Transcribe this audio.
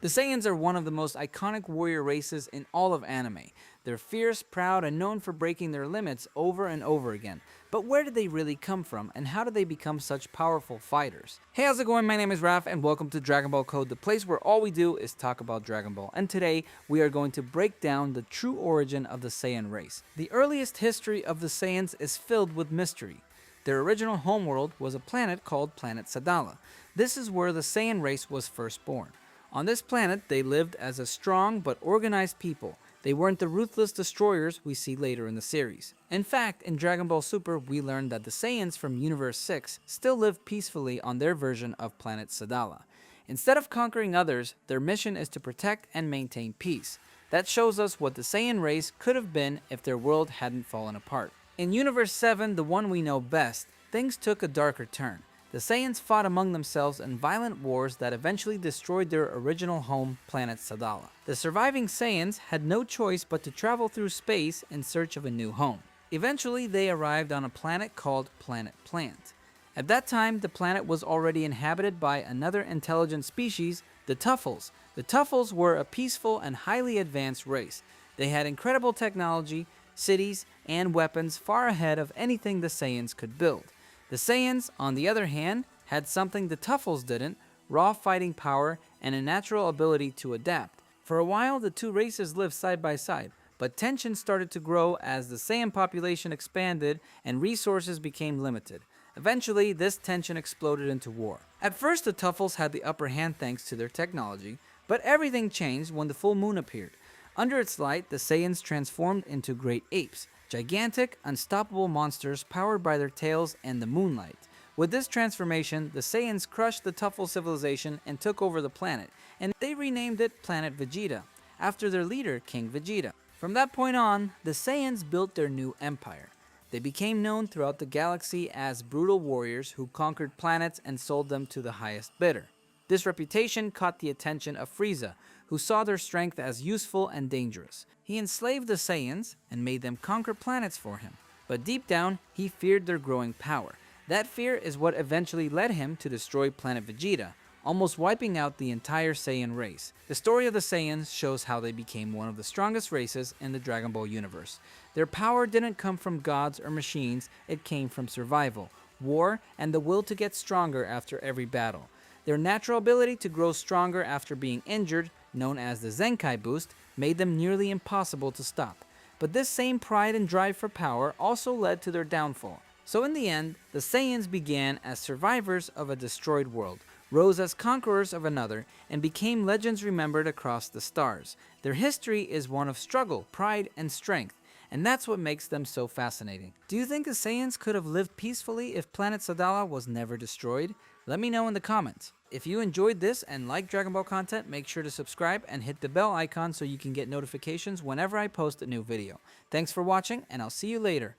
The Saiyans are one of the most iconic warrior races in all of anime. They're fierce, proud, and known for breaking their limits over and over again. But where did they really come from, and how did they become such powerful fighters? Hey, how's it going? My name is Raph, and welcome to Dragon Ball Code, the place where all we do is talk about Dragon Ball. And today, we are going to break down the true origin of the Saiyan race. The earliest history of the Saiyans is filled with mystery. Their original homeworld was a planet called Planet Sadala. This is where the Saiyan race was first born. On this planet, they lived as a strong but organized people. They weren't the ruthless destroyers we see later in the series. In fact, in Dragon Ball Super, we learned that the Saiyans from Universe 6 still live peacefully on their version of Planet Sadala. Instead of conquering others, their mission is to protect and maintain peace. That shows us what the Saiyan race could have been if their world hadn't fallen apart. In Universe 7, the one we know best, things took a darker turn. The Saiyans fought among themselves in violent wars that eventually destroyed their original home, Planet Sadala. The surviving Saiyans had no choice but to travel through space in search of a new home. Eventually, they arrived on a planet called Planet Plant. At that time, the planet was already inhabited by another intelligent species, the Tuffles. The Tuffles were a peaceful and highly advanced race. They had incredible technology, cities, and weapons far ahead of anything the Saiyans could build. The Saiyans, on the other hand, had something the Tuffles didn't: raw fighting power and a natural ability to adapt. For a while, the two races lived side by side, but tension started to grow as the Saiyan population expanded and resources became limited. Eventually, this tension exploded into war. At first, the Tuffles had the upper hand thanks to their technology, but everything changed when the full moon appeared. Under its light, the Saiyans transformed into great apes. Gigantic, unstoppable monsters powered by their tails and the moonlight. With this transformation, the Saiyans crushed the Tuffle civilization and took over the planet, and they renamed it Planet Vegeta, after their leader, King Vegeta. From that point on, the Saiyans built their new empire. They became known throughout the galaxy as brutal warriors who conquered planets and sold them to the highest bidder. This reputation caught the attention of Frieza, who saw their strength as useful and dangerous. He enslaved the Saiyans and made them conquer planets for him. But deep down, he feared their growing power. That fear is what eventually led him to destroy Planet Vegeta, almost wiping out the entire Saiyan race. The story of the Saiyans shows how they became one of the strongest races in the Dragon Ball universe. Their power didn't come from gods or machines, it came from survival, war, and the will to get stronger after every battle. Their natural ability to grow stronger after being injured, known as the Zenkai boost, made them nearly impossible to stop. But this same pride and drive for power also led to their downfall. So in the end, the Saiyans began as survivors of a destroyed world, rose as conquerors of another, and became legends remembered across the stars. Their history is one of struggle, pride, and strength, and that's what makes them so fascinating. Do you think the Saiyans could have lived peacefully if Planet Sadala was never destroyed? Let me know in the comments. If you enjoyed this and like Dragon Ball content, make sure to subscribe and hit the bell icon so you can get notifications whenever I post a new video. Thanks for watching, and I'll see you later.